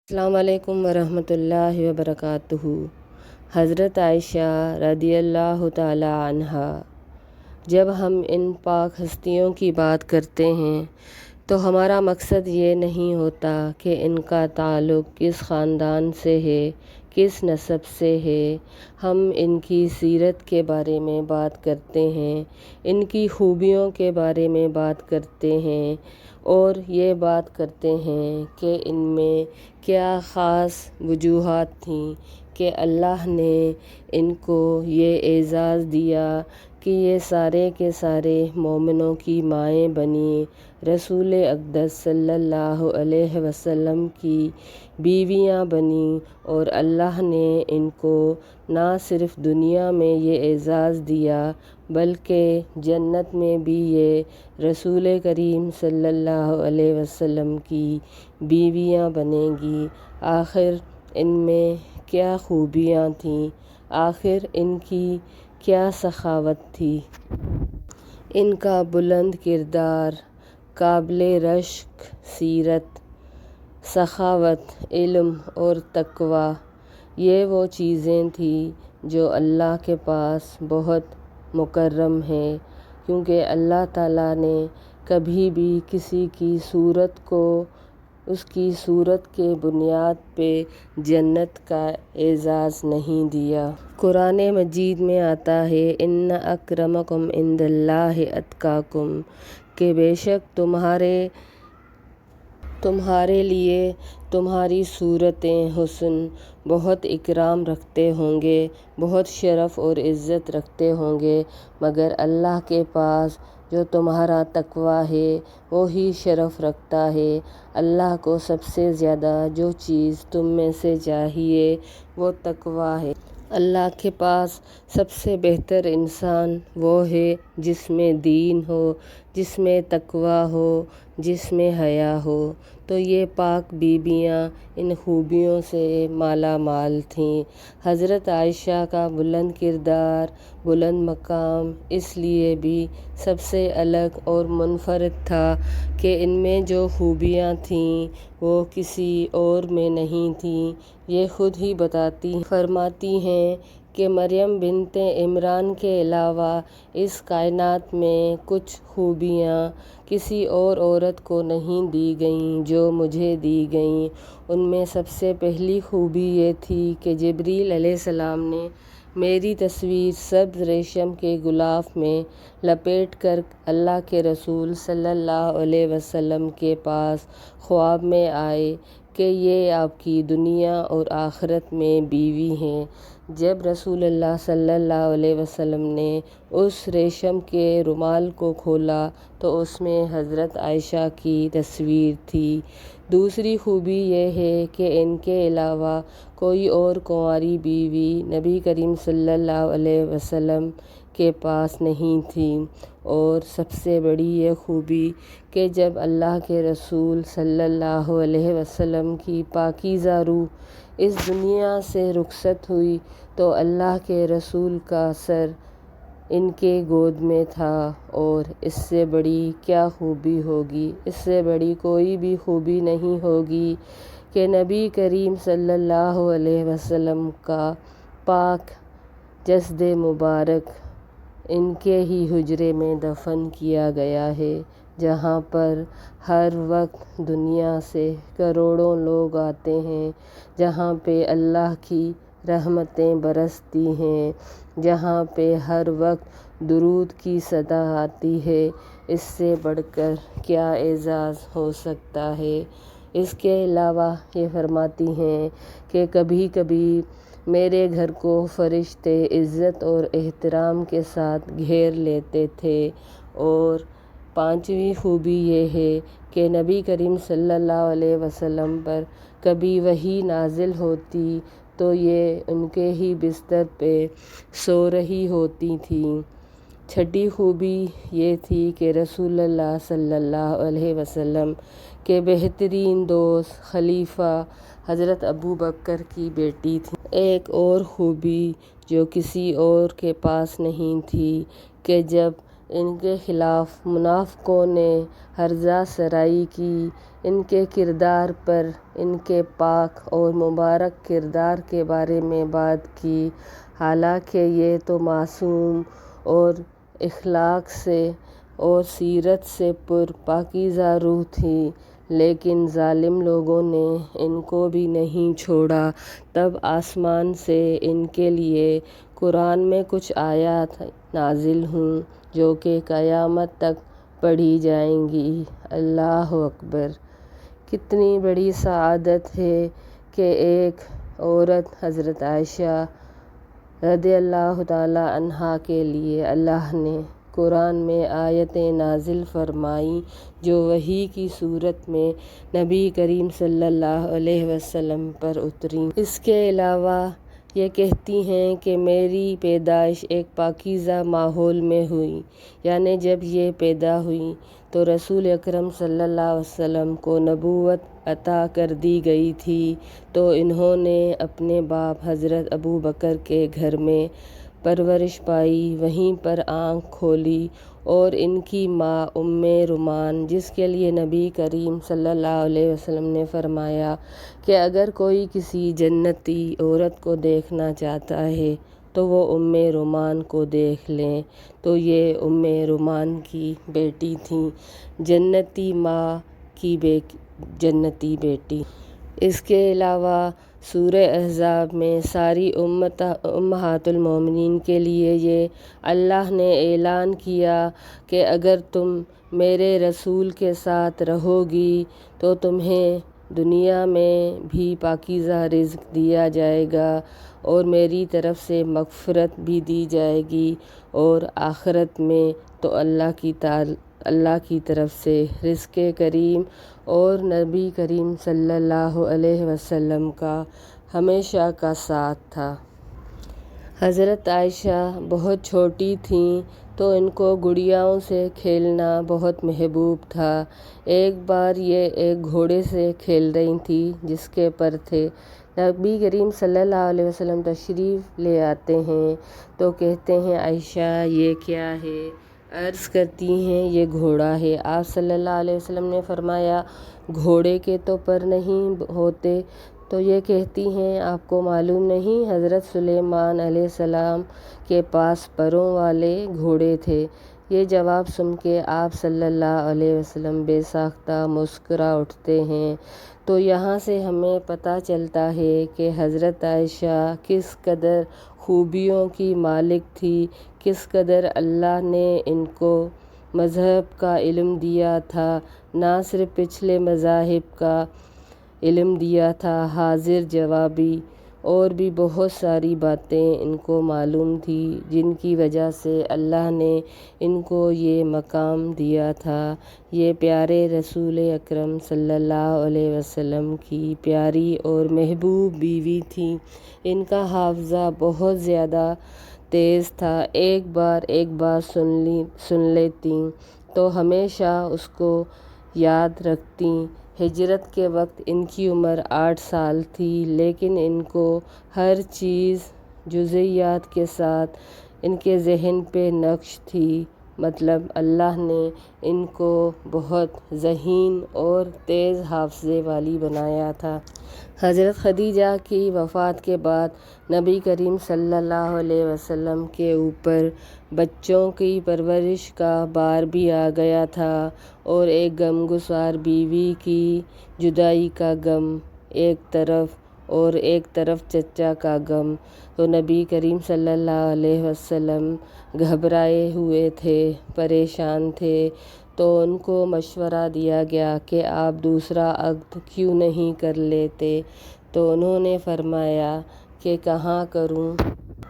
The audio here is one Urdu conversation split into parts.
السلام علیکم ورحمۃ اللہ وبرکاتہ۔ حضرت عائشہ رضی اللہ تعالی عنہا۔ جب ہم ان پاک ہستیوں کی بات کرتے ہیں تو ہمارا مقصد یہ نہیں ہوتا کہ ان کا تعلق کس خاندان سے ہے، کس نسب سے ہے۔ ہم ان کی سیرت کے بارے میں بات کرتے ہیں، ان کی خوبیوں کے بارے میں بات کرتے ہیں اور یہ بات کرتے ہیں کہ ان میں کیا خاص وجوہات تھیں کہ اللہ نے ان کو یہ اعزاز دیا کہ یہ سارے کے سارے مومنوں کی مائیں بنیں، رسول اقدس صلی اللہ علیہ وسلم کی بیویاں بنیں، اور اللہ نے ان کو نہ صرف دنیا میں یہ اعزاز دیا بلکہ جنت میں بھی یہ رسول کریم صلی اللہ علیہ وسلم کی بیویاں بنیں گی۔ آخر ان میں کیا خوبیاں تھیں، آخر ان کی کیا سخاوت تھی؟ ان کا بلند کردار، قابل رشک سیرت، سخاوت، علم اور تقویٰ، یہ وہ چیزیں تھیں جو اللہ کے پاس بہت مکرم ہیں، کیونکہ اللہ تعالیٰ نے کبھی بھی کسی کی صورت کو اس کی صورت کے بنیاد پہ جنت کا اعزاز نہیں دیا۔ قرآن مجید میں آتا ہے ان اکرمکم عند اللہ اتقاکم، کہ بے شک تمہارے لیے تمہاری صورتیں حسن بہت اکرام رکھتے ہوں گے، بہت شرف اور عزت رکھتے ہوں گے، مگر اللہ کے پاس جو تمہارا تقویٰ ہے وہی شرف رکھتا ہے۔ اللہ کو سب سے زیادہ جو چیز تم میں سے چاہیے وہ تقویٰ ہے۔ اللہ کے پاس سب سے بہتر انسان وہ ہے جس میں دین ہو، جس میں تقویٰ ہو، جس میں حیا ہو۔ تو یہ پاک بیویاں ان خوبیوں سے مالا مال تھیں۔ حضرت عائشہ کا بلند کردار، بلند مقام اس لیے بھی سب سے الگ اور منفرد تھا کہ ان میں جو خوبیاں تھیں وہ کسی اور میں نہیں تھیں۔ یہ خود ہی فرماتی ہیں کہ مریم بنت عمران کے علاوہ اس کائنات میں کچھ خوبیاں کسی اور عورت کو نہیں دی گئیں جو مجھے دی گئیں۔ ان میں سب سے پہلی خوبی یہ تھی کہ جبریل علیہ السلام نے میری تصویر سبز ریشم کے غلاف میں لپیٹ کر اللہ کے رسول صلی اللہ علیہ وسلم کے پاس خواب میں آئے کہ یہ آپ کی دنیا اور آخرت میں بیوی ہیں۔ جب رسول اللہ صلی اللہ علیہ وسلم نے اس ریشم کے رومال کو کھولا تو اس میں حضرت عائشہ کی تصویر تھی۔ دوسری خوبی یہ ہے کہ ان کے علاوہ کوئی اور کنواری بیوی نبی کریم صلی اللہ علیہ وسلم کے پاس نہیں تھی، اور سب سے بڑی یہ خوبی کہ جب اللہ کے رسول صلی اللہ علیہ وسلم کی پاکیزہ روح اس دنیا سے رخصت ہوئی تو اللہ کے رسول کا سر ان کے گود میں تھا، اور اس سے بڑی کیا خوبی ہوگی، اس سے بڑی کوئی بھی خوبی نہیں ہوگی کہ نبی کریم صلی اللہ علیہ وسلم کا پاک جسد مبارک ان کے ہی حجرے میں دفن کیا گیا ہے، جہاں پر ہر وقت دنیا سے کروڑوں لوگ آتے ہیں، جہاں پہ اللہ کی رحمتیں برستی ہیں، جہاں پہ ہر وقت درود کی صدا آتی ہے۔ اس سے بڑھ کر کیا اعزاز ہو سکتا ہے؟ اس کے علاوہ یہ فرماتی ہیں کہ کبھی کبھی میرے گھر کو فرشتے عزت اور احترام کے ساتھ گھیر لیتے تھے۔ اور پانچویں خوبی یہ ہے کہ نبی کریم صلی اللہ علیہ وسلم پر کبھی وحی نازل ہوتی تو یہ ان کے ہی بستر پہ سو رہی ہوتی تھیں۔ چھٹی خوبی یہ تھی کہ رسول اللہ صلی اللہ علیہ وسلم کے بہترین دوست خلیفہ حضرت ابوبکر کی بیٹی تھیں۔ ایک اور خوبی جو کسی اور کے پاس نہیں تھی کہ جب ان کے خلاف منافقوں نے ہرزہ سرائی کی، ان کے کردار پر، ان کے پاک اور مبارک کردار کے بارے میں بات کی۔ حالانکہ یہ تو معصوم اور اخلاق سے اور سیرت سے پر پاکیزہ روح تھی، لیکن ظالم لوگوں نے ان کو بھی نہیں چھوڑا۔ تب آسمان سے ان کے لیے قرآن میں کچھ آیات نازل ہوں جو کہ قیامت تک پڑھی جائیں گی۔ اللہ اکبر! کتنی بڑی سعادت ہے کہ ایک عورت حضرت عائشہ رضی اللہ تعالی عنہا کے لیے اللہ نے قرآن میں آیتیں نازل فرمائیں جو وحی کی صورت میں نبی کریم صلی اللہ علیہ وسلم پر اتریں۔ اس کے علاوہ یہ کہتی ہیں کہ میری پیدائش ایک پاکیزہ ماحول میں ہوئی، یعنی جب یہ پیدا ہوئی تو رسول اکرم صلی اللہ علیہ وسلم کو نبوت عطا کر دی گئی تھی، تو انہوں نے اپنے باپ حضرت ابو بکر کے گھر میں پرورش پائی، وہیں پر آنکھ کھولی، اور ان کی ماں ام رومان، جس کے لیے نبی کریم صلی اللہ علیہ وسلم نے فرمایا کہ اگر کوئی کسی جنتی عورت کو دیکھنا چاہتا ہے تو وہ ام رومان کو دیکھ لیں، تو یہ ام رومان کی بیٹی تھیں، جنتی ماں کی جنتی بیٹی۔ اس کے علاوہ سورہ احزاب میں ساری امہات المومنین کے لیے یہ اللہ نے اعلان کیا کہ اگر تم میرے رسول کے ساتھ رہو گی تو تمہیں دنیا میں بھی پاکیزہ رزق دیا جائے گا اور میری طرف سے مغفرت بھی دی جائے گی، اور آخرت میں تو اللہ کی طرف سے رزق کریم اور نبی کریم صلی اللہ علیہ وسلم کا ہمیشہ کا ساتھ تھا۔ حضرت عائشہ بہت چھوٹی تھیں تو ان کو گڑیاؤں سے کھیلنا بہت محبوب تھا۔ ایک بار یہ ایک گھوڑے سے کھیل رہی تھیں جس کے پر تھے۔ نبی کریم صلی اللہ علیہ وسلم تشریف لے آتے ہیں تو کہتے ہیں عائشہ یہ کیا ہے؟ عرض کرتی ہیں یہ گھوڑا ہے۔ آپ صلی اللہ علیہ وسلم نے فرمایا گھوڑے کے تو پر نہیں ہوتے؟ تو یہ کہتی ہیں آپ کو معلوم نہیں حضرت سلیمان علیہ السلام کے پاس پروں والے گھوڑے تھے؟ یہ جواب سن کے آپ صلی اللہ علیہ وسلم بے ساختہ مسکرا اٹھتے ہیں۔ تو یہاں سے ہمیں پتہ چلتا ہے کہ حضرت عائشہ کس قدر خوبیوں کی مالک تھی، کس قدر اللہ نے ان کو مذہب کا علم دیا تھا، نہ صرف پچھلے مذاہب کا علم دیا تھا، حاضر جوابی اور بھی بہت ساری باتیں ان کو معلوم تھی جن کی وجہ سے اللہ نے ان کو یہ مقام دیا تھا۔ یہ پیارے رسول اکرم صلی اللہ علیہ وسلم کی پیاری اور محبوب بیوی تھیں۔ ان کا حافظہ بہت زیادہ تیز تھا، ایک بات سن لیتیں تو ہمیشہ اس کو یاد رکھتیں۔ ہجرت کے وقت ان کی عمر 8 سال تھی، لیکن ان کو ہر چیز جزئیات کے ساتھ ان کے ذہن پہ نقش تھی، مطلب اللہ نے ان کو بہت ذہین اور تیز حافظے والی بنایا تھا۔ حضرت خدیجہ کی وفات کے بعد نبی کریم صلی اللہ علیہ وسلم کے اوپر بچوں کی پرورش کا بار بھی آ گیا تھا، اور ایک غمگسار بیوی کی جدائی کا غم ایک طرف اور ایک طرف چچا کا غم، تو نبی کریم صلی اللہ علیہ وسلم گھبرائے ہوئے تھے، پریشان تھے، تو ان کو مشورہ دیا گیا کہ آپ دوسرا عقد کیوں نہیں کر لیتے؟ تو انہوں نے فرمایا کہ کہاں کروں؟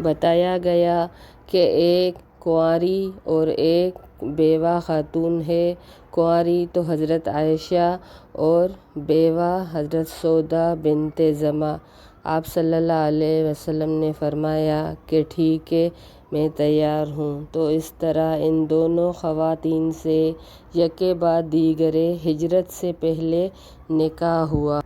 بتایا گیا کہ ایک کنواری اور ایک بیوہ خاتون ہے، کنواری تو حضرت عائشہ اور بیوہ حضرت سودا بنت زمعہ۔ آپ صلی اللہ علیہ وسلم نے فرمایا کہ ٹھیک ہے میں تیار ہوں، تو اس طرح ان دونوں خواتین سے یکے بعد دیگرے ہجرت سے پہلے نکاح ہوا۔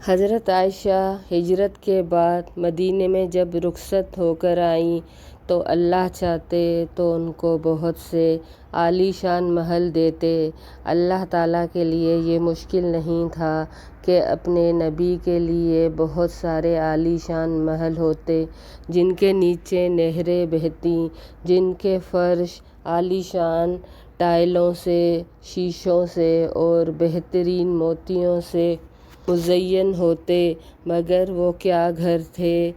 حضرت عائشہ ہجرت کے بعد مدینے میں جب رخصت ہو کر آئیں تو اللہ چاہتے تو ان کو بہت سے عالی شان محل دیتے۔ اللہ تعالیٰ کے لیے یہ مشکل نہیں تھا کہ اپنے نبی کے لیے بہت سارے عالی شان محل ہوتے جن کے نیچے نہریں بہتیں، جن کے فرش عالی شان ٹائلوں سے، شیشوں سے اور بہترین موتیوں سے مزین ہوتے، مگر وہ کیا گھر تھے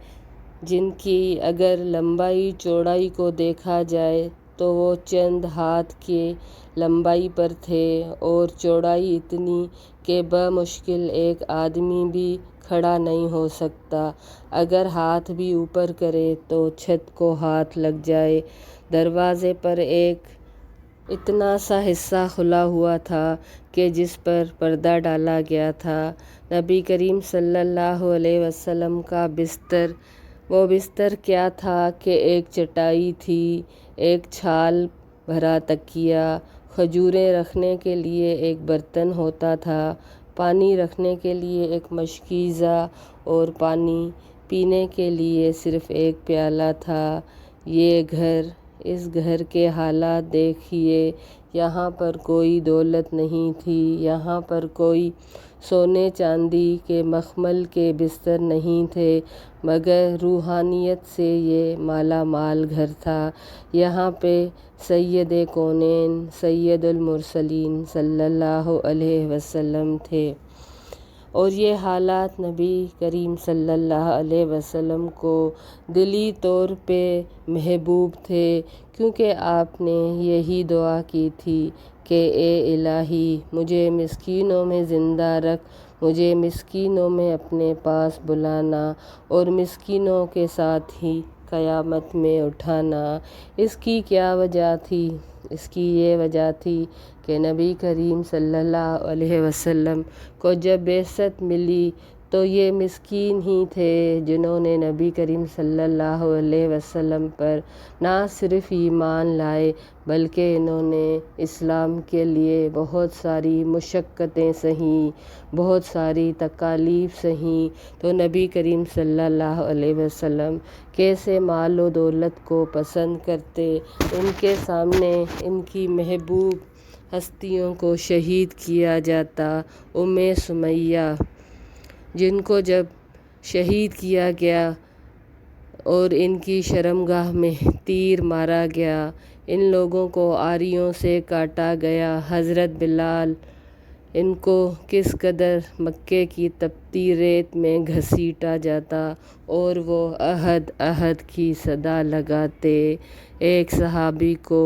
جن کی اگر لمبائی چوڑائی کو دیکھا جائے تو وہ چند ہاتھ کی لمبائی پر تھے اور چوڑائی اتنی کہ بمشکل ایک آدمی بھی کھڑا نہیں ہو سکتا، اگر ہاتھ بھی اوپر کرے تو چھت کو ہاتھ لگ جائے۔ دروازے پر ایک اتنا سا حصہ کھلا ہوا تھا کہ جس پر پردہ ڈالا گیا تھا۔ نبی کریم صلی اللہ علیہ وسلم کا بستر، وہ بستر کیا تھا کہ ایک چٹائی تھی، ایک چھال بھرا تکیہ، کھجوریں رکھنے کے لیے ایک برتن ہوتا تھا، پانی رکھنے کے لیے ایک مشکیزہ اور پانی پینے کے لیے صرف ایک پیالہ تھا۔ یہ گھر، اس گھر کے حالات دیکھیے، یہاں پر کوئی دولت نہیں تھی، یہاں پر کوئی سونے چاندی کے مخمل کے بستر نہیں تھے، مگر روحانیت سے یہ مالا مال گھر تھا۔ یہاں پہ سید کونین، سید المرسلین صلی اللہ علیہ وسلم تھے، اور یہ حالات نبی کریم صلی اللہ علیہ وسلم کو دلی طور پہ محبوب تھے، کیونکہ آپ نے یہی دعا کی تھی کہ اے الہی مجھے مسکینوں میں زندہ رکھ، مجھے مسکینوں میں اپنے پاس بلانا اور مسکینوں کے ساتھ ہی قیامت میں اٹھانا۔ اس کی کیا وجہ تھی؟ اس کی یہ وجہ تھی کہ نبی کریم صلی اللہ علیہ وسلم کو جب بعثت ملی تو یہ مسکین ہی تھے جنہوں نے نبی کریم صلی اللہ علیہ وسلم پر نہ صرف ایمان لائے بلکہ انہوں نے اسلام کے لیے بہت ساری مشقتیں سہیں، بہت ساری تکالیف سہیں۔ تو نبی کریم صلی اللہ علیہ وسلم کیسے مال و دولت کو پسند کرتے، ان کے سامنے ان کی محبوب ہستیوں کو شہید کیا جاتا۔ سمیہ جن کو جب شہید کیا گیا اور ان کی شرمگاہ میں تیر مارا گیا، ان لوگوں کو آریوں سے کاٹا گیا، حضرت بلال، ان کو کس قدر مکے کی تپتی ریت میں گھسیٹا جاتا اور وہ احد احد کی صدا لگاتے۔ ایک صحابی کو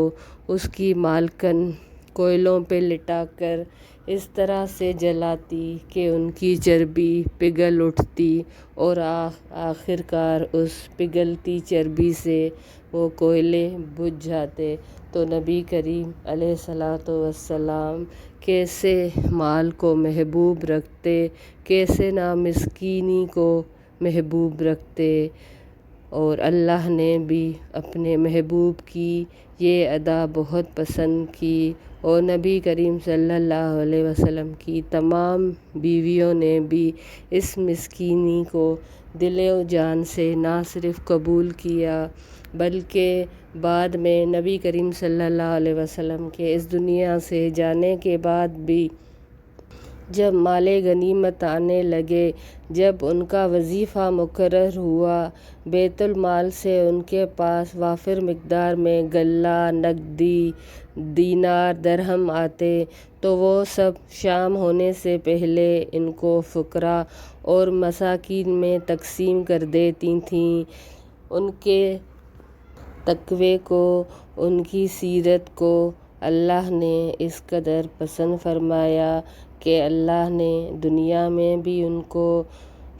اس کی مالکن کوئلوں پہ لٹا کر اس طرح سے جلاتی کہ ان کی چربی پگھل اٹھتی اور آخرکار اس پگھلتی چربی سے وہ کوئلے بجھ جاتے۔ تو نبی کریم علیہ الصلوٰۃ والسلام کیسے مال کو محبوب رکھتے، کیسے نہ مسکینی کو محبوب رکھتے، اور اللہ نے بھی اپنے محبوب کی یہ ادا بہت پسند کی، اور نبی کریم صلی اللہ علیہ وسلم کی تمام بیویوں نے بھی اس مسکینی کو دل و جان سے نہ صرف قبول کیا بلکہ بعد میں نبی کریم صلی اللہ علیہ وسلم کے اس دنیا سے جانے کے بعد بھی جب مال غنیمت آنے لگے، جب ان کا وظیفہ مقرر ہوا، بیت المال سے ان کے پاس وافر مقدار میں غلہ، نقدی، دینار، درہم آتے تو وہ سب شام ہونے سے پہلے ان کو فقراء اور مساکین میں تقسیم کر دیتی تھیں۔ ان کے تقوی کو، ان کی سیرت کو اللہ نے اس قدر پسند فرمایا کہ اللہ نے دنیا میں بھی ان کو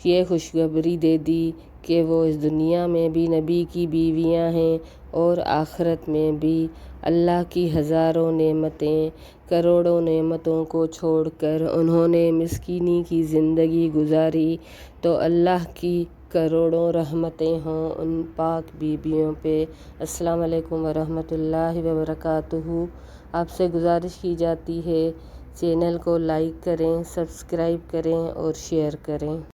یہ خوشخبری دے دی کہ وہ اس دنیا میں بھی نبی کی بیویاں ہیں اور آخرت میں بھی۔ اللہ کی ہزاروں نعمتیں، کروڑوں نعمتوں کو چھوڑ کر انہوں نے مسکینی کی زندگی گزاری، تو اللہ کی کروڑوں رحمتیں ہوں ان پاک بیویوں پہ۔ السلام علیکم ورحمۃ اللہ وبرکاتہ۔ آپ سے گزارش کی جاتی ہے چینل کو لائک کریں، سبسکرائب کریں اور شیئر کریں۔